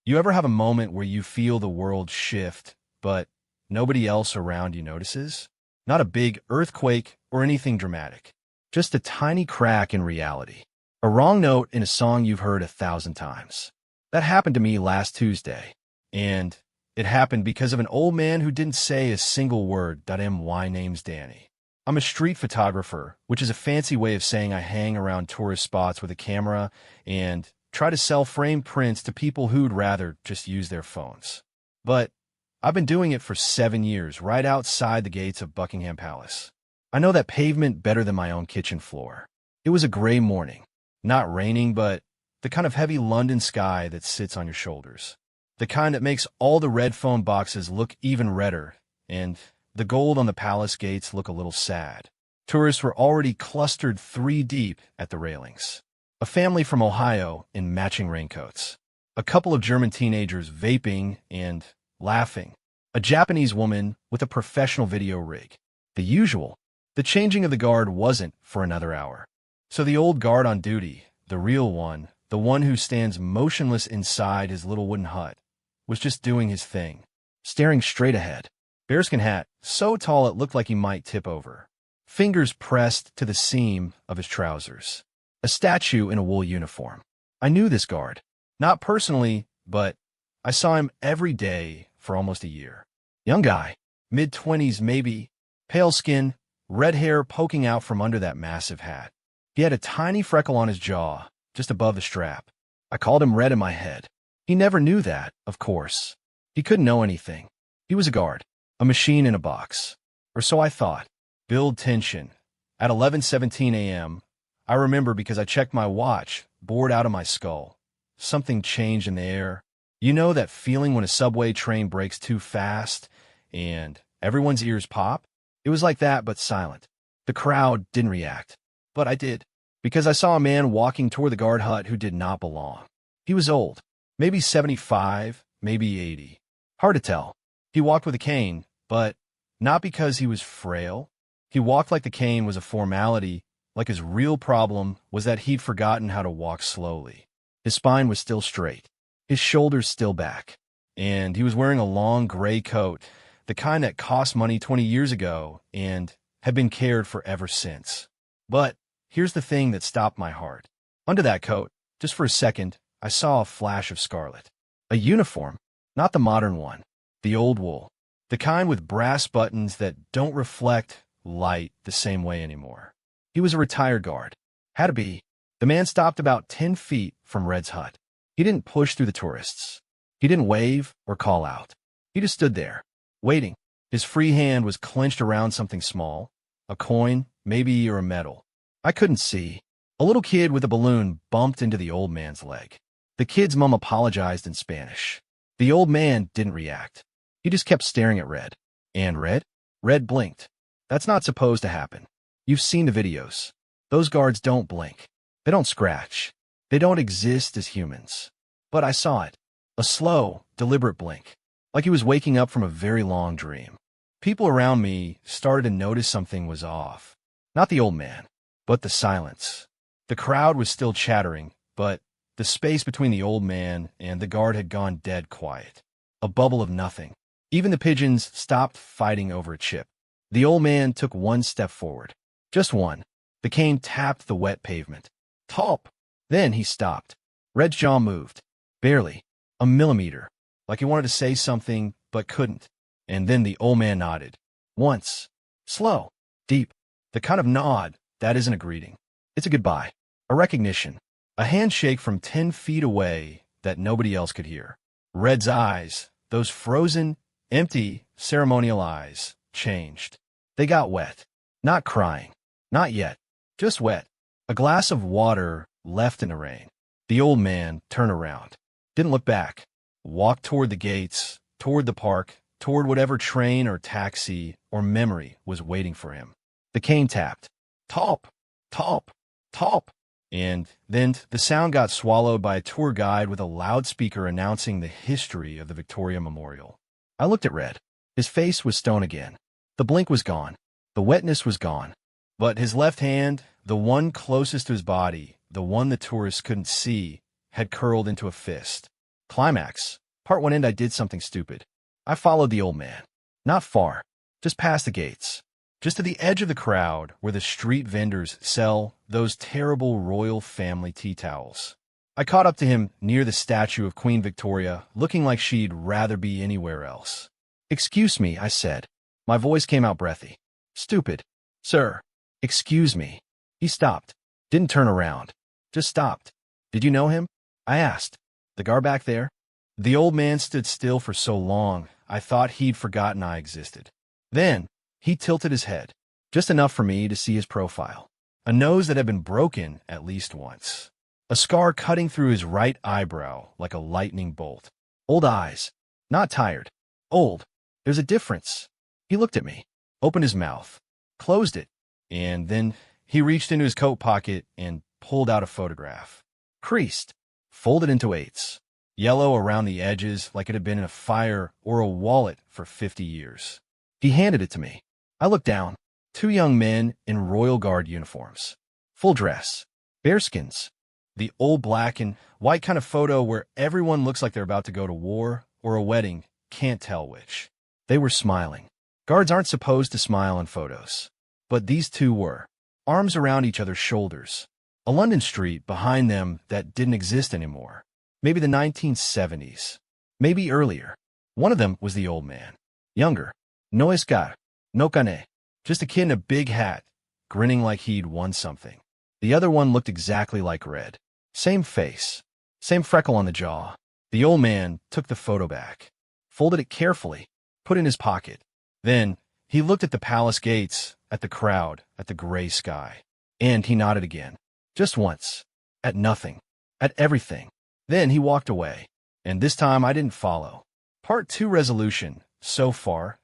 You ever have a moment where you feel the world shift, but nobody else around you notices? Not a big earthquake or anything dramatic, just a tiny crack in reality. A wrong note in a song you've heard 1,000 times. That happened to me last Tuesday, and it happened because of an old man who didn't say a single word. My name's Danny. I'm a street photographer, which is a fancy way of saying I hang around tourist spots with a camera and try to sell framed prints to people who'd rather just use their phones. But I've been doing it for 7 years, right outside the gates of Buckingham Palace. I know that pavement better than my own kitchen floor. It was a gray morning, not raining, but the kind of heavy London sky that sits on your shoulders. The kind that makes all the red phone boxes look even redder, and the gold on the palace gates look a little sad. Tourists were already clustered 3 deep at the railings. A family from Ohio in matching raincoats. A couple of German teenagers vaping and laughing. A Japanese woman with a professional video rig. The usual. The changing of the guard wasn't for another hour. So the old guard on duty, the real one, the one who stands motionless inside his little wooden hut, was just doing his thing, staring straight ahead. Bearskin hat, so tall it looked like he might tip over. Fingers pressed to the seam of his trousers. A statue in a wool uniform. I knew this guard. Not personally, but I saw him every day for almost a year. Young guy, mid-20s maybe, pale skin, red hair poking out from under that massive hat. He had a tiny freckle on his jaw, just above the strap. I called him Red in my head. He never knew that, of course. He couldn't know anything. He was a guard, a machine in a box. Or so I thought. Build tension. At 11:17 a.m., I remember because I checked my watch, bored out of my skull. Something changed in the air. You know that feeling when a subway train breaks too fast and everyone's ears pop? It was like that, but silent. The crowd didn't react. But I did, because I saw a man walking toward the guard hut who did not belong. He was old, maybe 75, maybe 80. Hard to tell. He walked with a cane, but not because he was frail. He walked like the cane was a formality, like his real problem was that he'd forgotten how to walk slowly. His spine was still straight, his shoulders still back, and he was wearing a long gray coat, the kind that cost money 20 years ago and had been cared for ever since. But here's the thing that stopped my heart. Under that coat, just for a second, I saw a flash of scarlet. A uniform, not the modern one, the old wool, the kind with brass buttons that don't reflect light the same way anymore. He was a retired guard. Had to be. The man stopped about 10 feet from Red's hut. He didn't push through the tourists. He didn't wave or call out. He just stood there, waiting. His free hand was clenched around something small, a coin, maybe, or a medal. I couldn't see. A little kid with a balloon bumped into the old man's leg. The kid's mom apologized in Spanish. The old man didn't react. He just kept staring at Red. And Red? Red blinked. That's not supposed to happen. You've seen the videos. Those guards don't blink. They don't scratch. They don't exist as humans. But I saw it. A slow, deliberate blink. Like he was waking up from a very long dream. People around me started to notice something was off. Not the old man, but the silence. The crowd was still chattering, but the space between the old man and the guard had gone dead quiet. A bubble of nothing. Even the pigeons stopped fighting over a chip. The old man took one step forward. Just one. The cane tapped the wet pavement. Top! Then he stopped. Red's jaw moved. Barely. A millimeter. Like he wanted to say something, but couldn't. And then the old man nodded. Once. Slow. Deep. The kind of nod that isn't a greeting. It's a goodbye. A recognition. A handshake from 10 feet away that nobody else could hear. Red's eyes, those frozen, empty, ceremonial eyes, changed. They got wet. Not crying. Not yet. Just wet. A glass of water left in the rain. The old man turned around. Didn't look back. Walked toward the gates, toward the park, toward whatever train or taxi or memory was waiting for him. The cane tapped. Top! Top! Top! And then the sound got swallowed by a tour guide with a loudspeaker announcing the history of the Victoria Memorial. I looked at Red. His face was stone again. The blink was gone. The wetness was gone. But his left hand, the one closest to his body, the one the tourists couldn't see, had curled into a fist. Climax. Part 1 end. I did something stupid. I followed the old man. Not far. Just past the gates. Just to the edge of the crowd where the street vendors sell those terrible royal family tea towels. I caught up to him near the statue of Queen Victoria, looking like she'd rather be anywhere else. "Excuse me," I said. My voice came out breathy. "Stupid. Sir. Excuse me." He stopped. Didn't turn around. Just stopped. "Did you know him?" I asked. "The guard back there?" The old man stood still for so long, I thought he'd forgotten I existed. Then, he tilted his head, just enough for me to see his profile. A nose that had been broken at least once. A scar cutting through his right eyebrow like a lightning bolt. Old eyes. Not tired. Old. There's a difference. He looked at me, opened his mouth, closed it, and then he reached into his coat pocket and pulled out a photograph. Creased. Folded into eighths. Yellow around the edges like it had been in a fire or a wallet for 50 years. He handed it to me. I looked down. 2 young men in Royal Guard uniforms. Full dress. Bearskins. The old black and white kind of photo where everyone looks like they're about to go to war or a wedding, can't tell which. They were smiling. Guards aren't supposed to smile in photos. But these 2 were. Arms around each other's shoulders. A London street behind them that didn't exist anymore. Maybe the 1970s. Maybe earlier. One of them was the old man. Younger. No escar. No cane. Just a kid in a big hat, grinning like he'd won something. The other one looked exactly like Red. Same face. Same freckle on the jaw. The old man took the photo back. Folded it carefully. Put it in his pocket. Then, he looked at the palace gates, at the crowd, at the gray sky. And he nodded again. Just once. At nothing. At everything. Then he walked away. And this time I didn't follow. Part 2 resolution, so far,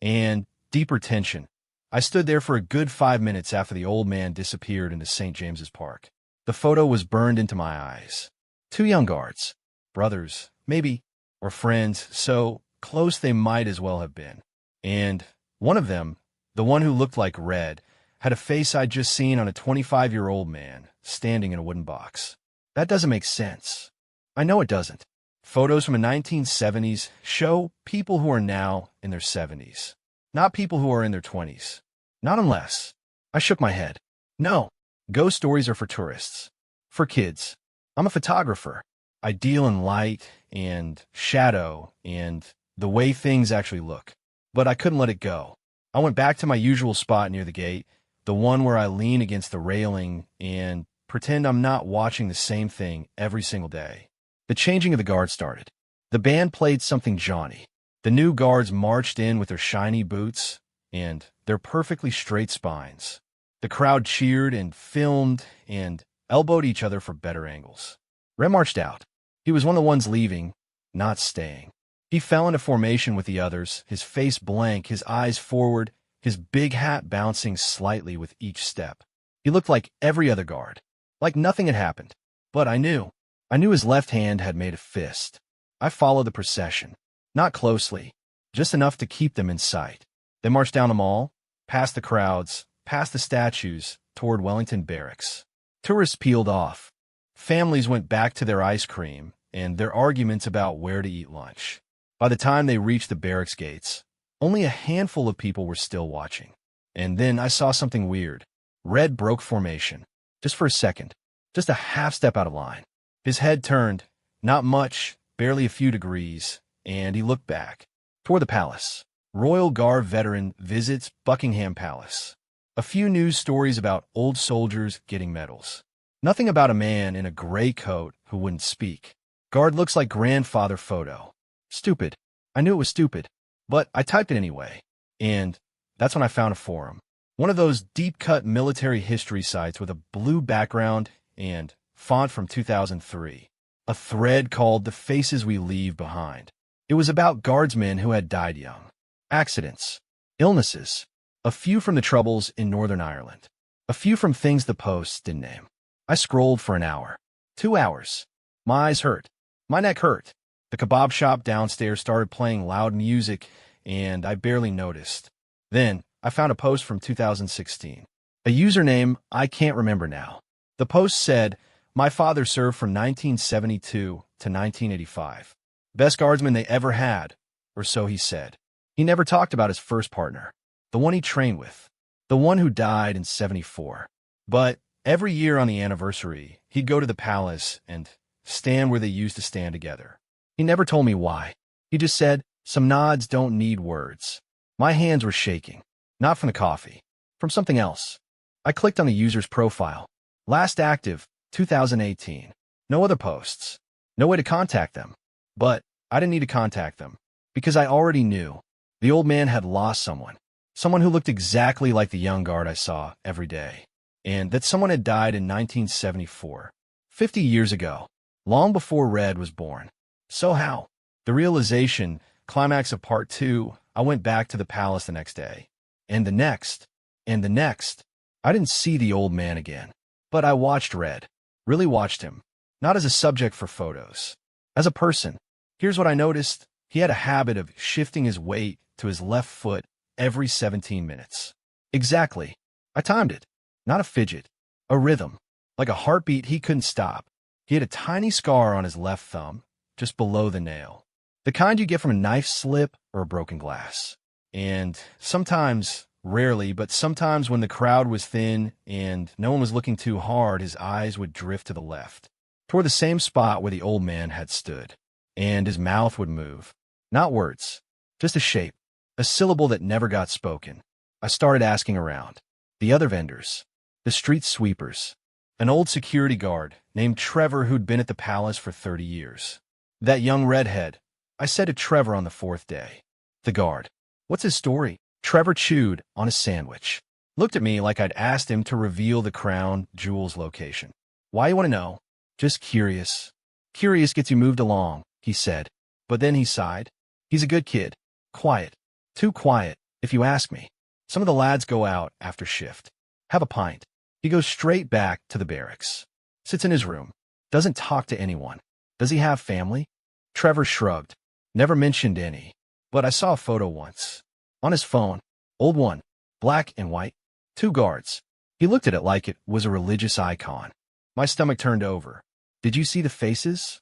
and deeper tension. I stood there for a good 5 minutes after the old man disappeared into St. James's Park. The photo was burned into my eyes. 2 young guards. Brothers, maybe, or friends, so close they might as well have been. And one of them, the one who looked like Red, had a face I'd just seen on a 25-year-old man standing in a wooden box. That doesn't make sense. I know it doesn't. Photos from the 1970s show people who are now in their 70s, not people who are in their 20s. Not unless. I shook my head. No, ghost stories are for tourists. For kids. I'm a photographer. I deal in light and shadow and the way things actually look. But I couldn't let it go. I went back to my usual spot near the gate, the one where I lean against the railing and pretend I'm not watching the same thing every single day. The changing of the guard started. The band played something jaunty. The new guards marched in with their shiny boots and their perfectly straight spines. The crowd cheered and filmed and elbowed each other for better angles. Red marched out. He was one of the ones leaving, not staying. He fell into formation with the others, his face blank, his eyes forward, his big hat bouncing slightly with each step. He looked like every other guard, like nothing had happened. But I knew his left hand had made a fist. I followed the procession, not closely, just enough to keep them in sight. They marched down the mall, past the crowds, past the statues, toward Wellington Barracks. Tourists peeled off. Families went back to their ice cream and their arguments about where to eat lunch. By the time they reached the barracks gates, only a handful of people were still watching. And then I saw something weird. Red broke formation. Just for a second. Just a half step out of line. His head turned, not much, barely a few degrees, and he looked back. Toward the palace. Royal Guard veteran visits Buckingham Palace. A few news stories about old soldiers getting medals. Nothing about a man in a gray coat who wouldn't speak. Guard looks like grandfather photo. Stupid. I knew it was stupid. But I typed it anyway. And that's when I found a forum. One of those deep-cut military history sites with a blue background and font from 2003. A thread called The Faces We Leave Behind. It was about guardsmen who had died young. Accidents. Illnesses. A few from the troubles in Northern Ireland. A few from things the posts didn't name. I scrolled for an hour. 2 hours. My eyes hurt. My neck hurt. The kebab shop downstairs started playing loud music, and I barely noticed. Then, I found a post from 2016. A username I can't remember now. The post said, My father served from 1972 to 1985. Best guardsman they ever had, or so he said. He never talked about his first partner, the one he trained with, the one who died in 74. But every year on the anniversary, he'd go to the palace and stand where they used to stand together. He never told me why. He just said, some nods don't need words. My hands were shaking, not from the coffee, from something else. I clicked on the user's profile. Last active, 2018. No other posts. No way to contact them. But I didn't need to contact them, because I already knew. The old man had lost someone. Someone who looked exactly like the young guard I saw every day. And that someone had died in 1974. 50 years ago. Long before Red was born. So how? The realization, climax of part 2, I went back to the palace the next day. And the next. And the next. I didn't see the old man again. But I watched Red. Really watched him. Not as a subject for photos. As a person. Here's what I noticed. He had a habit of shifting his weight to his left foot every 17 minutes. Exactly. I timed it. Not a fidget. A rhythm. Like a heartbeat he couldn't stop. He had a tiny scar on his left thumb, just below the nail. The kind you get from a knife slip or a broken glass. And sometimes, rarely, but sometimes when the crowd was thin and no one was looking too hard, his eyes would drift to the left, toward the same spot where the old man had stood. And his mouth would move. Not words, just a shape, a syllable that never got spoken. I started asking around. The other vendors, the street sweepers, an old security guard named Trevor who'd been at the palace for 30 years. That young redhead, I said to Trevor on the 4th day. The guard. What's his story? Trevor chewed on his sandwich. Looked at me like I'd asked him to reveal the crown jewel's location. Why you want to know? Just curious. Curious gets you moved along, he said. But then he sighed. He's a good kid. Quiet. Too quiet, if you ask me. Some of the lads go out after shift. Have a pint. He goes straight back to the barracks. Sits in his room. Doesn't talk to anyone. Does he have family? Trevor shrugged. Never mentioned any. But I saw a photo once. On his phone. Old one. Black and white. 2 guards. He looked at it like it was a religious icon. My stomach turned over. Did you see the faces?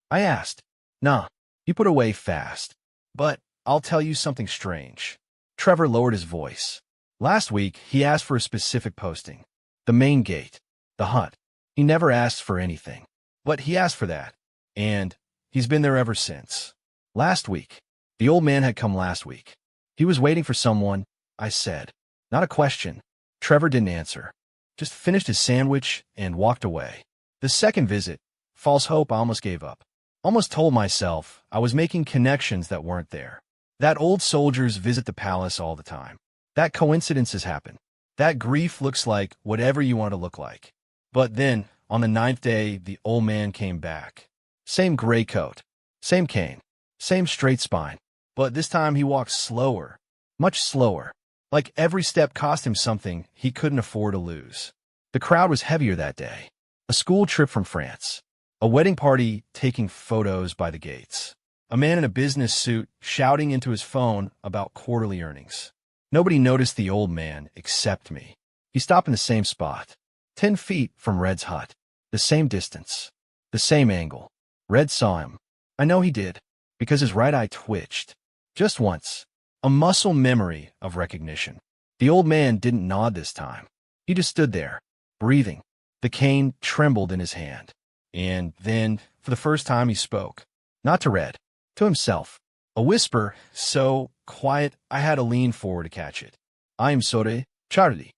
I asked. Nah. He put away fast. But I'll tell you something strange. Trevor lowered his voice. Last week, he asked for a specific posting. The main gate. The hut. He never asked for anything. But he asked for that. And he's been there ever since. Last week. The old man had come last week. He was waiting for someone, I said. Not a question. Trevor didn't answer. Just finished his sandwich and walked away. The second visit, false hope, I almost gave up. Almost told myself I was making connections that weren't there. That old soldiers visit the palace all the time. That coincidences happen. That grief looks like whatever you want to look like. But then, on the 9th day, the old man came back. Same gray coat. Same cane. Same straight spine. But this time he walked slower. Much slower. Like every step cost him something he couldn't afford to lose. The crowd was heavier that day. A school trip from France. A wedding party taking photos by the gates. A man in a business suit shouting into his phone about quarterly earnings. Nobody noticed the old man except me. He stopped in the same spot. 10 feet from Red's hut. The same distance. The same angle. Red saw him. I know he did, because his right eye twitched. Just once. A muscle memory of recognition. The old man didn't nod this time. He just stood there, breathing. The cane trembled in his hand. And then, for the first time, he spoke. Not to Red. To himself. A whisper, so quiet I had to lean forward to catch it. I'm sorry, Charlie.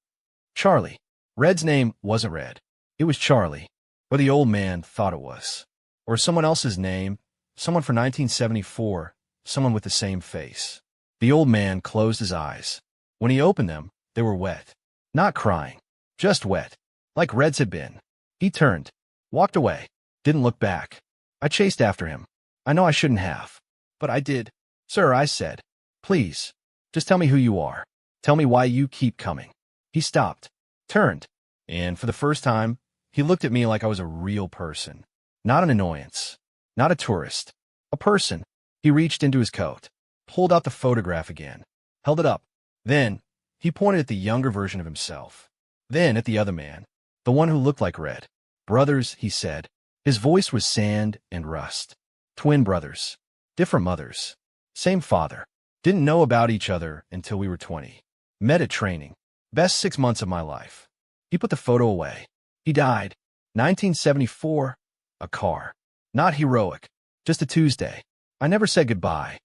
Charlie. Red's name wasn't Red. It was Charlie. Or the old man thought it was. Or someone else's name. Someone for 1974. Someone with the same face. The old man closed his eyes. When he opened them, they were wet. Not crying. Just wet. Like Red's had been. He turned. Walked away. Didn't look back. I chased after him. I know I shouldn't have. But I did. Sir, I said. Please. Just tell me who you are. Tell me why you keep coming. He stopped. Turned. And for the first time, he looked at me like I was a real person. Not an annoyance. Not a tourist. A person. He reached into his coat. Pulled out the photograph again. Held it up. Then, he pointed at the younger version of himself. Then at the other man. The one who looked like Red. Brothers, he said. His voice was sand and rust. Twin brothers. Different mothers. Same father. Didn't know about each other until we were 20. Met at training. Best 6 months of my life. He put the photo away. He died. 1974. A car. Not heroic. Just a Tuesday. I never said goodbye.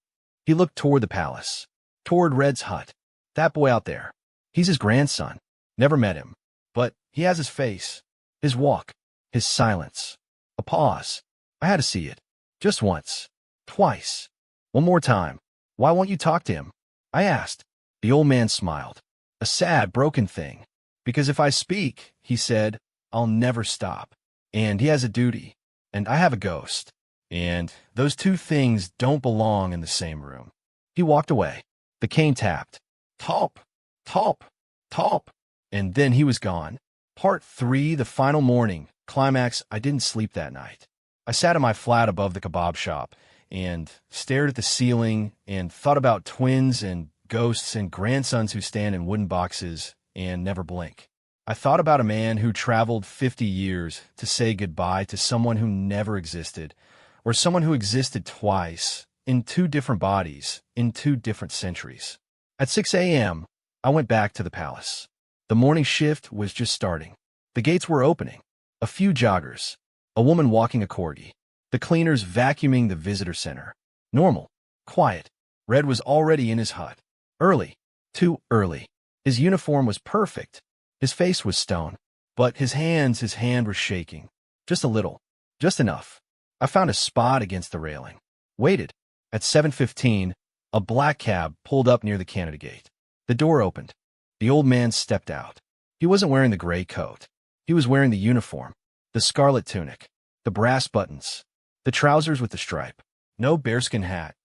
He looked toward the palace. Toward Red's hut. That boy out there. He's his grandson. Never met him. But he has his face. His walk. His silence. A pause. I had to see it. Just once. Twice. One more time. Why won't you talk to him? I asked. The old man smiled. A sad, broken thing. Because if I speak, he said, I'll never stop. And he has a duty. And I have a ghost. And those two things don't belong in the same room. He walked away. The cane tapped. Top, top, top. And then he was gone. Part 3, the final morning. Climax, I didn't sleep that night. I sat in my flat above the kebab shop and stared at the ceiling and thought about twins and ghosts and grandsons who stand in wooden boxes and never blink. I thought about a man who traveled 50 years to say goodbye to someone who never existed, or someone who existed twice, in 2 different bodies, in 2 different centuries. At 6 a.m., I went back to the palace. The morning shift was just starting. The gates were opening. A few joggers. A woman walking a corgi. The cleaners vacuuming the visitor center. Normal. Quiet. Red was already in his hut. Early. Too early. His uniform was perfect. His face was stone. But his hand was shaking. Just a little. Just enough. I found a spot against the railing. Waited. At 7:15, a black cab pulled up near the Canada gate. The door opened. The old man stepped out. He wasn't wearing the gray coat. He was wearing the uniform, the scarlet tunic, the brass buttons, the trousers with the stripe. No bearskin hat.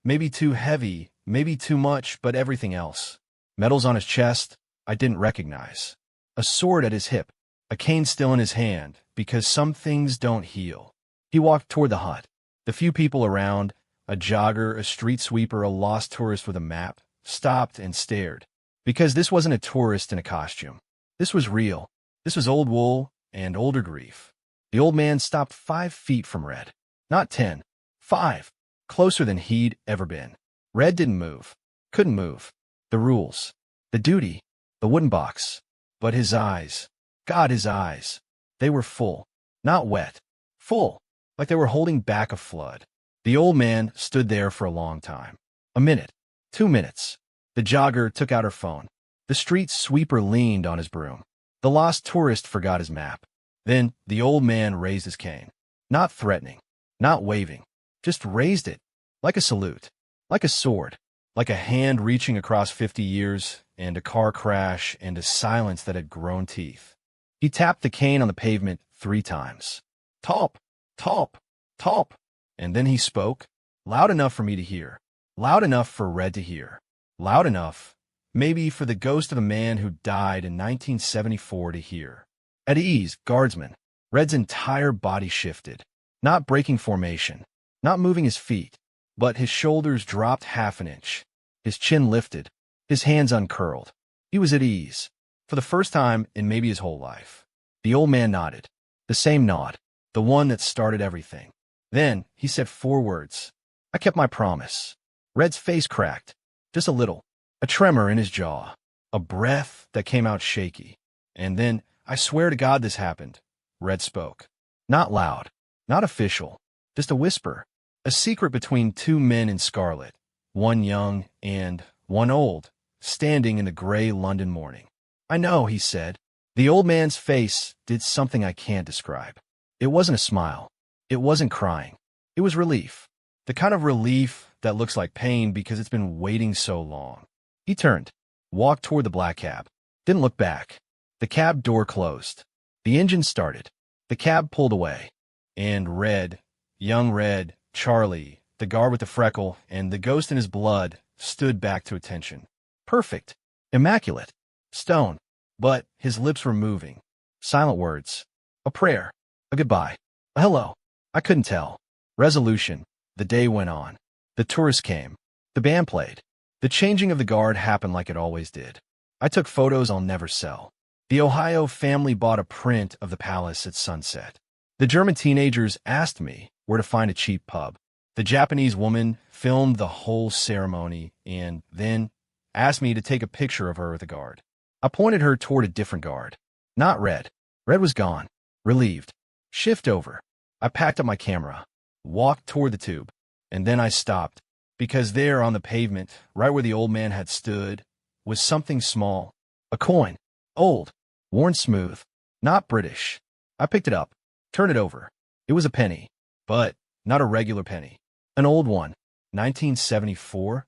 Maybe too heavy, maybe too much, but everything else. Medals on his chest, I didn't recognize. A sword at his hip, a cane still in his hand, because some things don't heal. He walked toward the hut. The few people around, a jogger, a street sweeper, a lost tourist with a map, stopped and stared. Because this wasn't a tourist in a costume. This was real. This was old wool and older grief. The old man stopped 5 feet from Red. Not 10. 5. Closer than he'd ever been. Red didn't move. Couldn't move. The rules. The duty. The wooden box. But his eyes. God, his eyes. They were full. Not wet. Full. Like they were holding back a flood. The old man stood there for a long time. A minute. 2 minutes. The jogger took out her phone. The street sweeper leaned on his broom. The lost tourist forgot his map. Then the old man raised his cane. Not threatening. Not waving. Just raised it. Like a salute. Like a sword. Like a hand reaching across 50 years, and a car crash, and a silence that had grown teeth. He tapped the cane on the pavement 3 times. Top, top, top. And then he spoke, loud enough for me to hear. Loud enough for Red to hear. Loud enough, maybe for the ghost of a man who died in 1974 to hear. At ease, guardsman. Red's entire body shifted. Not breaking formation. Not moving his feet. But his shoulders dropped half an inch. His chin lifted. His hands uncurled. He was at ease. For the first time in maybe his whole life. The old man nodded. The same nod. The one that started everything. Then he said 4 words. I kept my promise. Red's face cracked. Just a little. A tremor in his jaw. A breath that came out shaky. And then, I swear to God this happened. Red spoke. Not loud. Not official. Just a whisper. A secret between 2 men in scarlet. One young and one old. Standing in the gray London morning. I know, he said. The old man's face did something I can't describe. It wasn't a smile. It wasn't crying. It was relief. The kind of relief that looks like pain because it's been waiting so long. He turned, walked toward the black cab, didn't look back. The cab door closed. The engine started. The cab pulled away. And Red, young Red, Charlie, the guard with the freckle, and the ghost in his blood stood back to attention. Perfect. Immaculate. Stone. But his lips were moving. Silent words. A prayer. A goodbye. A hello. I couldn't tell. Resolution. The day went on. The tourists came. The band played. The changing of the guard happened like it always did. I took photos I'll never sell. The Ohio family bought a print of the palace at sunset. The German teenagers asked me where to find a cheap pub. The Japanese woman filmed the whole ceremony and then asked me to take a picture of her with a guard. I pointed her toward a different guard. Not Red. Red was gone. Relieved. Shift over. I packed up my camera, walked toward the tube, and then I stopped, because there on the pavement, right where the old man had stood, was something small. A coin. Old. Worn smooth. Not British. I picked it up, turned it over. It was a penny, but not a regular penny. An old one. 1974.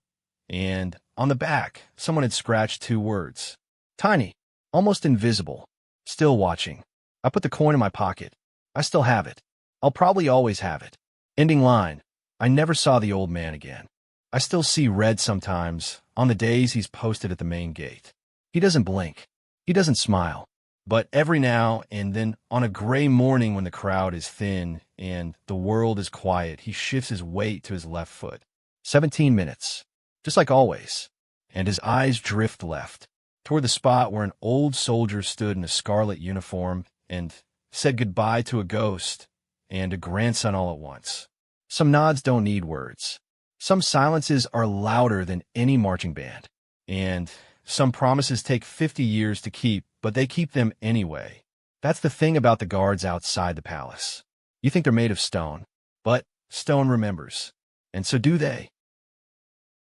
And on the back, someone had scratched 2 words. Tiny. Almost invisible. Still watching. I put the coin in my pocket. I still have it. I'll probably always have it. Ending line. I never saw the old man again. I still see Red sometimes, on the days he's posted at the main gate. He doesn't blink. He doesn't smile. But every now and then, on a gray morning when the crowd is thin and the world is quiet, he shifts his weight to his left foot. 17 minutes. Just like always. And his eyes drift left, toward the spot where an old soldier stood in a scarlet uniform and said goodbye to a ghost and a grandson all at once. Some nods don't need words. Some silences are louder than any marching band. And some promises take 50 years to keep, but they keep them anyway. That's the thing about the guards outside the palace. You think they're made of stone, but stone remembers. And so do they.